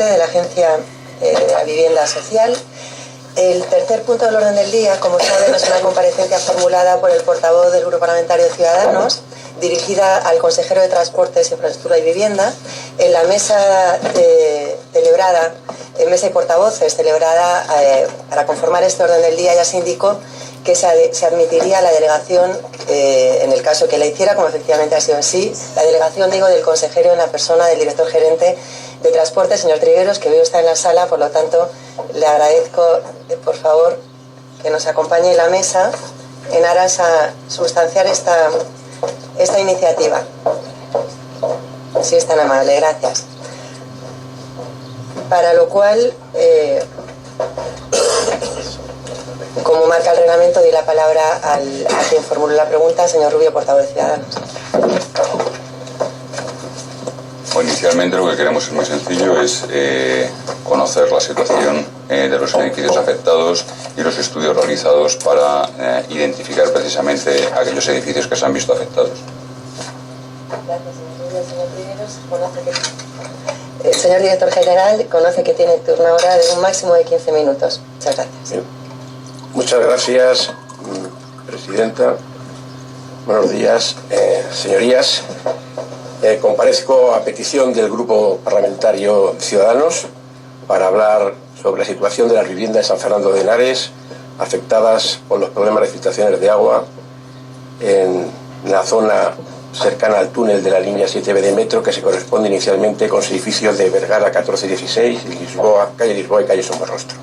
presidente de la Agencia de la Vivienda Social. El tercer punto del orden del día, como saben, es una comparecencia formulada por el portavoz del Grupo Parlamentario de Ciudadanos, dirigida al consejero de Transportes, Infraestructura y Vivienda. En la mesa mesa y portavoces celebrada para conformar este orden del día, ya se indicó que se admitiría la delegación, en el caso que la hiciera, como efectivamente ha sido así, la delegación, digo, del consejero en la persona del director gerente de Transporte, señor Trigueros, que veo está en la sala. Por lo tanto, le agradezco, por favor, que nos acompañe en la mesa en aras a sustanciar esta iniciativa. Si es tan amable, gracias. Para lo cual, como marca el reglamento, doy la palabra a quien formuló la pregunta, señor Rubio, portavoz de Ciudadanos. Bueno, inicialmente lo que queremos es muy sencillo, es conocer la situación de los edificios afectados y los estudios realizados para identificar precisamente aquellos edificios que se han visto afectados. Gracias, señor Rubio. Señor Trigueros, señor director general, conoce que tiene turno ahora de un máximo de 15 minutos. Muchas gracias. Bien. Muchas gracias, presidenta. Buenos días, señorías. Comparezco a petición del Grupo Parlamentario Ciudadanos para hablar sobre la situación de las viviendas de San Fernando de Henares afectadas por los problemas de filtraciones de agua en la zona cercana al túnel de la línea 7B de metro, que se corresponde inicialmente con los edificios de Vergara 1416, calle Lisboa y calle Somorrostro.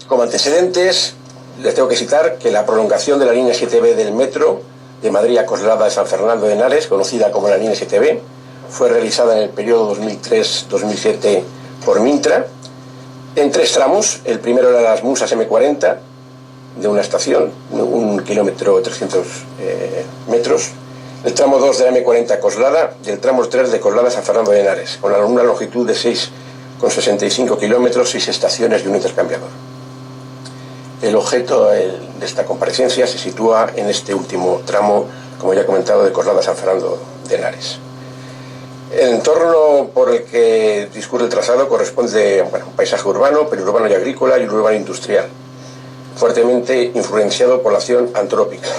Como antecedentes, les tengo que citar que la prolongación de la línea 7B del metro de Madrid a Coslada de San Fernando de Henares, conocida como la línea 7B, fue realizada en el periodo 2003-2007 por Mintra, en 3 tramos. El primero era las Musas M40, de una estación, 1 kilómetro 300 metros, el tramo 2 de la M40 Coslada y el tramo 3 de Coslada a San Fernando de Henares, con una longitud de 6,65 kilómetros, 6 estaciones y un intercambiador. El objeto de esta comparecencia se sitúa en este último tramo, como ya he comentado, de Coslada a San Fernando de Henares. El entorno por el que discurre el trazado corresponde a un paisaje urbano, periurbano y agrícola, y un urbano industrial, fuertemente influenciado por la acción antrópica.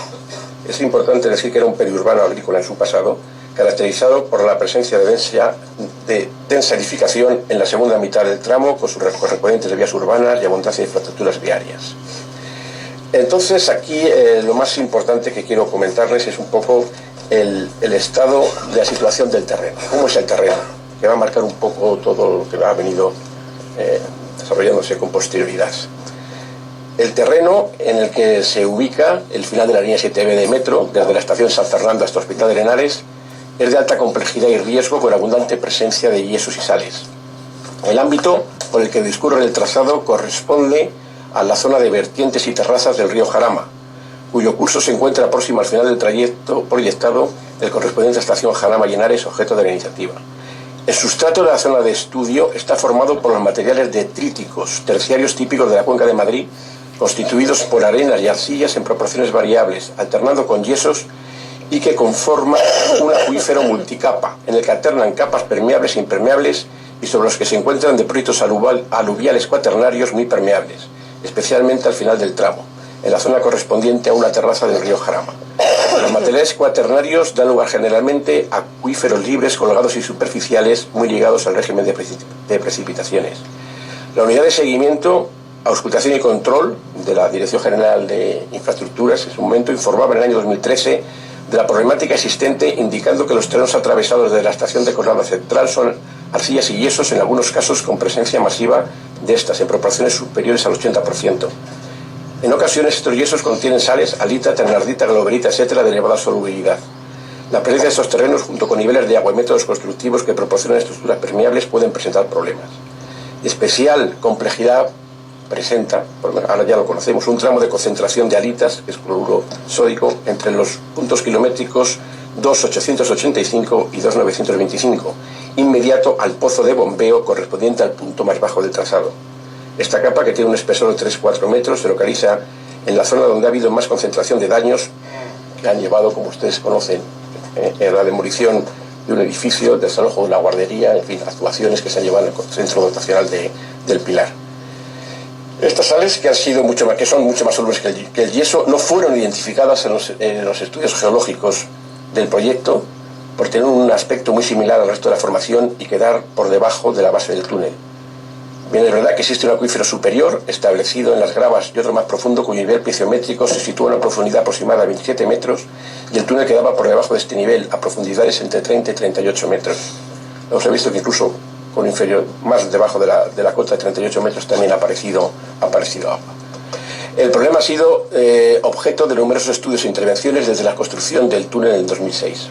Es importante decir que era un periurbano agrícola en su pasado, caracterizado por la presencia de densa edificación en la segunda mitad del tramo, con sus correspondientes de vías urbanas y abundancia de infraestructuras viarias. Entonces, aquí lo más importante que quiero comentarles es un poco el estado de la situación del terreno. ¿Cómo es el terreno? Que va a marcar un poco todo lo que ha venido desarrollándose con posterioridad. El terreno en el que se ubica el final de la línea 7B de metro, desde la estación San Fernando hasta el Hospital de Henares, es de alta complejidad y riesgo, con abundante presencia de yesos y sales. El ámbito por el que discurre el trazado corresponde a la zona de vertientes y terrazas del río Jarama, cuyo curso se encuentra próximo al final del trayecto proyectado del correspondiente a estación Jarama y Henares, objeto de la iniciativa. El sustrato de la zona de estudio está formado por los materiales detríticos terciarios típicos de la Cuenca de Madrid, constituidos por arenas y arcillas en proporciones variables, alternando con yesos, y que conforman un acuífero multicapa, en el que alternan capas permeables e impermeables, y sobre los que se encuentran depósitos aluviales cuaternarios muy permeables, especialmente al final del tramo, en la zona correspondiente a una terraza del río Jarama. Los materiales cuaternarios dan lugar generalmente a acuíferos libres, colgados y superficiales, muy ligados al régimen de precipitaciones. La unidad de seguimiento, auscultación y control de la Dirección General de Infraestructuras en su momento informaba en el año 2013 de la problemática existente, indicando que los terrenos atravesados desde la estación de Coslada Central son arcillas y yesos, en algunos casos con presencia masiva de estas, en proporciones superiores al 80%. En ocasiones estos yesos contienen sales, alita, ternardita, globerita, etcétera, de elevada solubilidad. La presencia de estos terrenos, junto con niveles de agua y métodos constructivos que proporcionan estructuras permeables, pueden presentar problemas. Especial complejidad presenta, ahora ya lo conocemos, un tramo de concentración de alitas, que es cloruro sódico, entre los puntos kilométricos 2.885 y 2.925, inmediato al pozo de bombeo correspondiente al punto más bajo del trazado. Esta capa, que tiene un espesor de 3-4 metros, se localiza en la zona donde ha habido más concentración de daños que han llevado, como ustedes conocen, a la demolición de un edificio, el desalojo de una guardería, en fin, actuaciones que se han llevado en el centro dotacional del Pilar. Estas sales, que son mucho más solubles que el yeso, no fueron identificadas en los estudios geológicos del proyecto por tener un aspecto muy similar al resto de la formación y quedar por debajo de la base del túnel. Bien, es verdad que existe un acuífero superior establecido en las gravas y otro más profundo cuyo nivel piezométrico se sitúa a una profundidad aproximada de 27 metros y el túnel quedaba por debajo de este nivel a profundidades entre 30 y 38 metros. Hemos visto que incluso con inferior, más debajo de la cota de 38 metros también ha aparecido agua. El problema ha sido objeto de numerosos estudios e intervenciones desde la construcción del túnel en el 2006.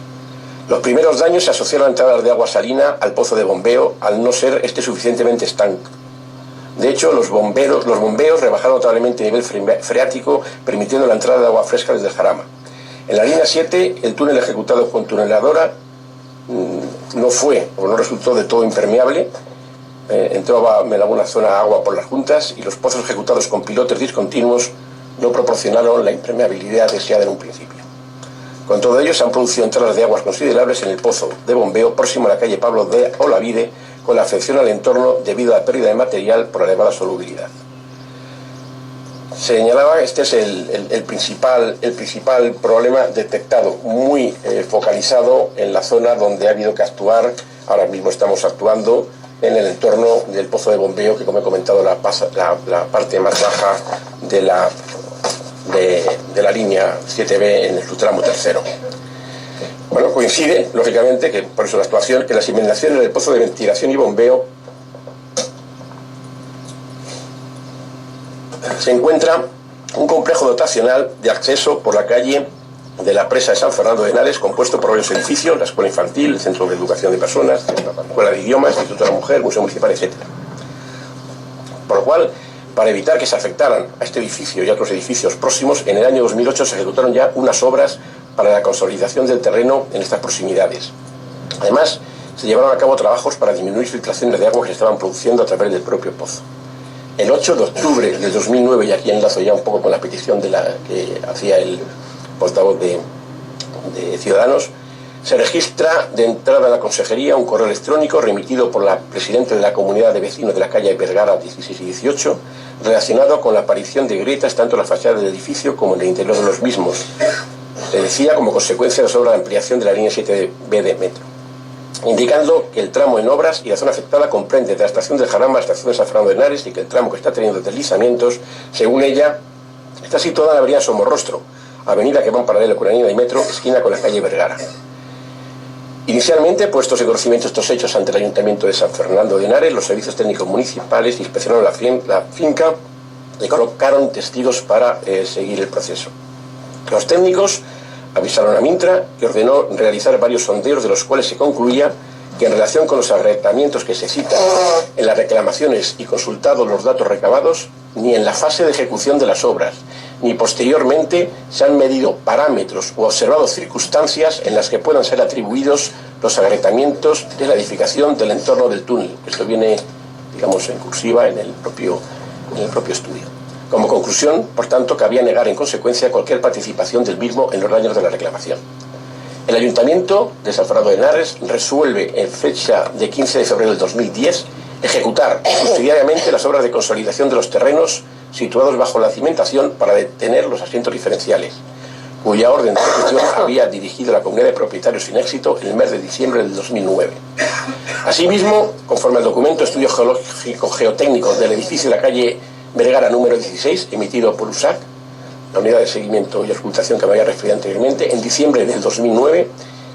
Los primeros daños se asociaron a entradas de agua salina al pozo de bombeo, al no ser este suficientemente estanco. De hecho, los bombeos rebajaron notablemente el nivel freático, permitiendo la entrada de agua fresca desde el jarama. En la línea 7, el túnel ejecutado con tuneladora no resultó de todo impermeable. Entraba en alguna zona agua por las juntas y los pozos ejecutados con pilotes discontinuos no proporcionaron la impermeabilidad deseada en un principio. Con todo ello, se han producido entradas de aguas considerables en el pozo de bombeo próximo a la calle Pablo de Olavide, con la afección al entorno debido a la pérdida de material por la elevada solubilidad. Señalaba, este es el principal problema detectado, muy focalizado en la zona donde ha habido que actuar. Ahora mismo estamos actuando en el entorno del pozo de bombeo, que, como he comentado, la parte más baja de la línea 7B en su tramo tercero. Bueno, coincide, lógicamente, que por eso la actuación, que las inundaciones del pozo de ventilación y bombeo se encuentra un complejo dotacional de acceso por la calle de la presa de San Fernando de Henares, compuesto por varios edificios, la escuela infantil, el centro de educación de personas, la escuela de idiomas, el Instituto de la Mujer, Museo Municipal, etc. Por lo cual, para evitar que se afectaran a este edificio y a otros edificios próximos, en el año 2008 se ejecutaron ya unas obras para la consolidación del terreno en estas proximidades. Además, se llevaron a cabo trabajos para disminuir filtraciones de agua que se estaban produciendo a través del propio pozo. El 8 de octubre del 2009, y aquí enlazo ya un poco con la petición que hacía el portavoz de Ciudadanos, se registra de entrada a la consejería un correo electrónico remitido por la presidenta de la comunidad de vecinos de la calle Vergara 16 y 18, relacionado con la aparición de grietas tanto en la fachada del edificio como en el interior de los mismos. Se decía como consecuencia de las obras de ampliación de la línea 7B de metro, indicando que el tramo en obras y la zona afectada comprende de la estación del Jarama a la estación de San Fernando de Henares y que el tramo que está teniendo deslizamientos, según ella, está situada en la avenida Somorrostro, avenida que va en paralelo con la línea de metro, esquina con la calle Vergara. Inicialmente, puestos en conocimiento estos hechos ante el Ayuntamiento de San Fernando de Henares, los servicios técnicos municipales inspeccionaron la finca y colocaron testigos para seguir el proceso. Los técnicos avisaron a Mintra, que ordenó realizar varios sondeos, de los cuales se concluía que en relación con los agregamientos que se citan en las reclamaciones y consultados los datos recabados, ni en la fase de ejecución de las obras, ni posteriormente se han medido parámetros u observado circunstancias en las que puedan ser atribuidos los agregamientos de la edificación del entorno del túnel. Esto viene, digamos, en cursiva en el propio estudio. Como conclusión, por tanto, cabía negar en consecuencia cualquier participación del mismo en los daños de la reclamación. El Ayuntamiento de San Fernando de Henares resuelve en fecha de 15 de febrero del 2010 ejecutar subsidiariamente las obras de consolidación de los terrenos situados bajo la cimentación para detener los asientos diferenciales, cuya orden de ejecución había dirigido la comunidad de propietarios sin éxito en el mes de diciembre del 2009. Asimismo, conforme al documento Estudio Geológico Geotécnico del edificio de la calle Vergara número 16, emitido por USAC, la unidad de seguimiento y auscultación que me había referido anteriormente, en diciembre del 2009,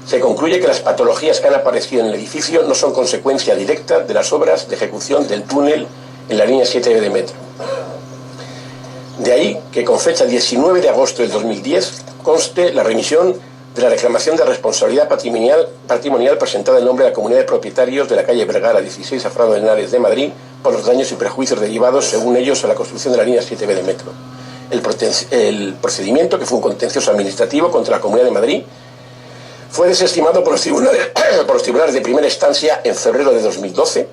se concluye que las patologías que han aparecido en el edificio no son consecuencia directa de las obras de ejecución del túnel en la línea 7B de metro. De ahí que con fecha 19 de agosto del 2010 conste la remisión de la reclamación de responsabilidad patrimonial presentada en nombre de la comunidad de propietarios de la calle Vergara 16, San Fernando de Henares de Madrid, por los daños y perjuicios derivados, según ellos, a la construcción de la línea 7B de metro. El procedimiento, que fue un contencioso administrativo contra la Comunidad de Madrid, fue desestimado por los tribunales de primera instancia en febrero de 2012.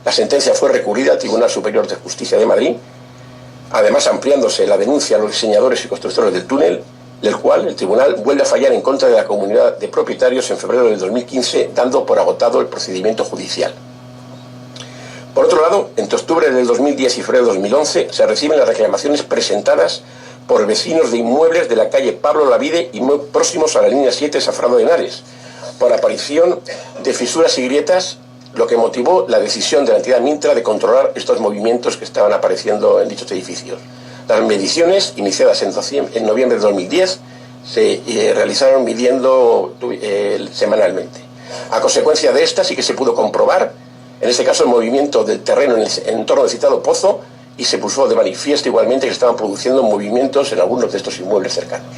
La sentencia fue recurrida al Tribunal Superior de Justicia de Madrid, además ampliándose la denuncia a los diseñadores y constructores del túnel. del cual el tribunal vuelve a fallar en contra de la comunidad de propietarios en febrero del 2015, dando por agotado el procedimiento judicial. Por otro lado, entre octubre del 2010 y febrero del 2011 se reciben las reclamaciones presentadas por vecinos de inmuebles de la calle Pablo Lavide y muy próximos a la línea 7 Sanfernando de Henares, por aparición de fisuras y grietas, lo que motivó la decisión de la entidad Mintra de controlar estos movimientos que estaban apareciendo en dichos edificios. Las mediciones, iniciadas en noviembre de 2010, se realizaron midiendo semanalmente. A consecuencia de estas sí que se pudo comprobar, en este caso, el movimiento del terreno en el entorno del citado pozo, y se puso de manifiesto igualmente que estaban produciendo movimientos en algunos de estos inmuebles cercanos.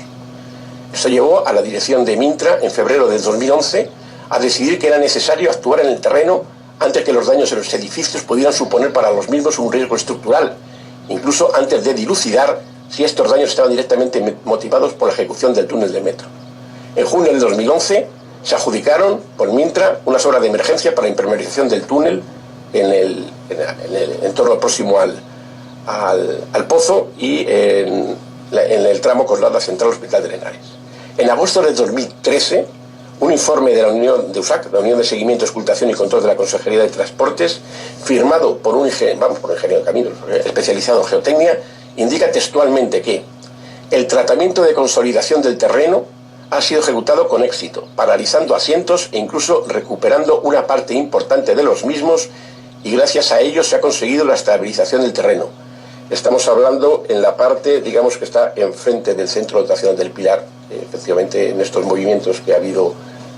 Esto llevó a la dirección de Mintra, en febrero del 2011, a decidir que era necesario actuar en el terreno antes que los daños en los edificios pudieran suponer para los mismos un riesgo estructural, incluso antes de dilucidar si estos daños estaban directamente motivados por la ejecución del túnel de metro. En junio del 2011 se adjudicaron por Mintra unas obras de emergencia para la impermeabilización del túnel en el entorno próximo al pozo y en el tramo Coslada Central Hospital de Henares. En agosto del 2013, un informe de la Unión de USAC, la Unión de Seguimiento, Escrutación y Control de la Consejería de Transportes, firmado por un ingeniero de caminos especializado en geotecnia, indica textualmente que el tratamiento de consolidación del terreno ha sido ejecutado con éxito, paralizando asientos e incluso recuperando una parte importante de los mismos, y gracias a ello se ha conseguido la estabilización del terreno. Estamos hablando en la parte, digamos, que está enfrente del centro dotacional del Pilar. Efectivamente, en estos movimientos que ha habido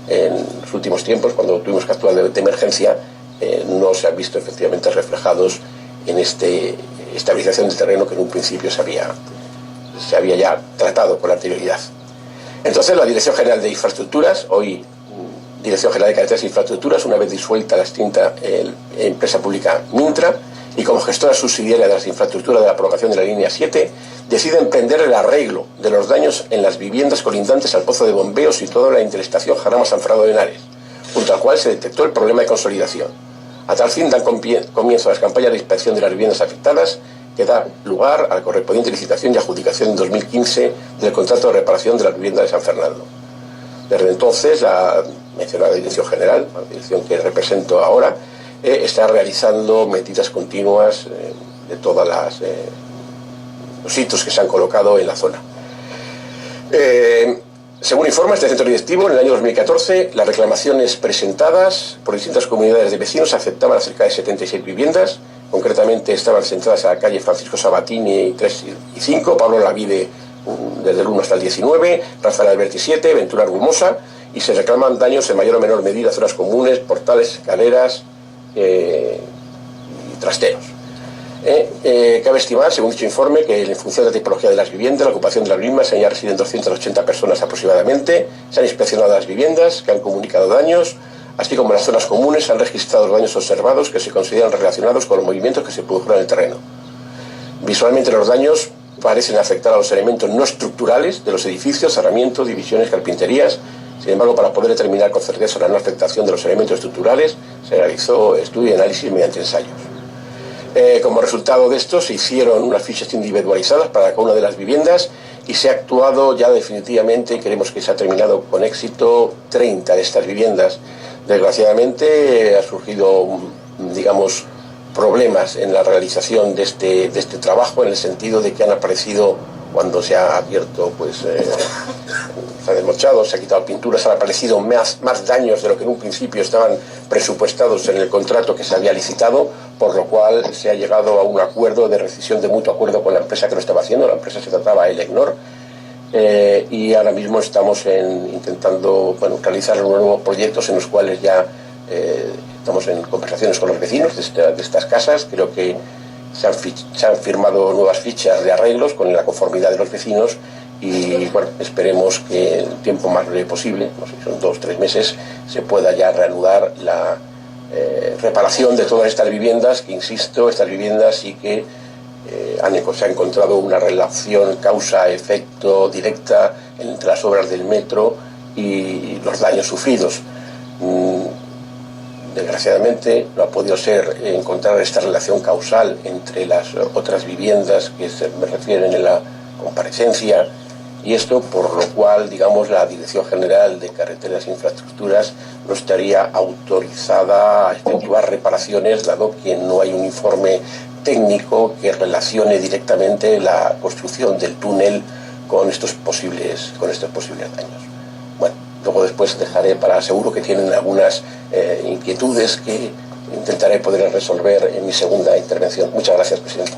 en los últimos tiempos, cuando tuvimos que actuar de emergencia, no se han visto efectivamente reflejados en esta estabilización del terreno que en un principio se había ya tratado con anterioridad. Entonces, la Dirección General de Infraestructuras, hoy Dirección General de Carreteras e Infraestructuras, una vez disuelta la extinta empresa pública Mintra, y como gestora subsidiaria de las infraestructuras de la prolongación de la línea 7, decide emprender el arreglo de los daños en las viviendas colindantes al pozo de bombeo situado en la interestación Jarama-San Fernando de Henares, junto al cual se detectó el problema de consolidación. A tal fin dan comienzo a las campañas de inspección de las viviendas afectadas, que da lugar a la correspondiente licitación y adjudicación en 2015 del contrato de reparación de las viviendas de San Fernando. Desde entonces, la mencionada Dirección General, la dirección que represento ahora, está realizando medidas continuas de todos los hitos que se han colocado en la zona. Según informa este centro directivo, en el año 2014 las reclamaciones presentadas por distintas comunidades de vecinos afectaban a cerca de 76 viviendas. Concretamente estaban centradas a la calle Francisco Sabatini 3 y 5, Pablo Lavide desde el 1 hasta el 19, Rafael Alberti 7, Ventura Argumosa, y se reclaman daños en mayor o menor medida a zonas comunes, portales, escaleras y trasteros. Cabe estimar, según dicho informe, que en función de la tipología de las viviendas, la ocupación de las mismas, ya residen 280 personas aproximadamente, se han inspeccionado las viviendas que han comunicado daños, así como las zonas comunes se han registrado los daños observados que se consideran relacionados con los movimientos que se produjeron en el terreno. Visualmente los daños parecen afectar a los elementos no estructurales de los edificios, cerramientos, divisiones, carpinterías. Sin embargo, para poder determinar con certeza la no afectación de los elementos estructurales, se realizó estudio y análisis mediante ensayos. Como resultado de esto, se hicieron unas fichas individualizadas para cada una de las viviendas y se ha actuado ya definitivamente, y creemos que se ha terminado con éxito, 30 de estas viviendas. Desgraciadamente ha surgido, digamos, problemas en la realización de este trabajo, en el sentido de que han aparecido, cuando se ha abierto, pues se ha desmochado, se ha quitado pinturas, han aparecido más daños de lo que en un principio estaban presupuestados en el contrato que se había licitado, por lo cual se ha llegado a un acuerdo de rescisión de mutuo acuerdo con la empresa que lo estaba haciendo. La empresa se trataba de Elecnor, y ahora mismo estamos intentando realizar unos nuevos proyectos en los cuales ya estamos en conversaciones con los vecinos de estas casas. Creo que se han firmado nuevas fichas de arreglos con la conformidad de los vecinos y esperemos que en el tiempo más breve posible, no sé, son 2 o 3 meses, se pueda ya reanudar la reparación de todas estas viviendas, que insisto, estas viviendas sí que se ha encontrado una relación causa-efecto directa entre las obras del metro y los daños sufridos. Desgraciadamente no ha podido ser encontrar esta relación causal entre las otras viviendas que se me refieren en la comparecencia y esto por lo cual, digamos, la Dirección General de Carreteras e Infraestructuras no estaría autorizada a efectuar reparaciones, dado que no hay un informe técnico que relacione directamente la construcción del túnel con estos posibles daños. Bueno, luego después dejaré para, seguro que tienen algunas inquietudes que intentaré poder resolver en mi segunda intervención. Muchas gracias, presidente.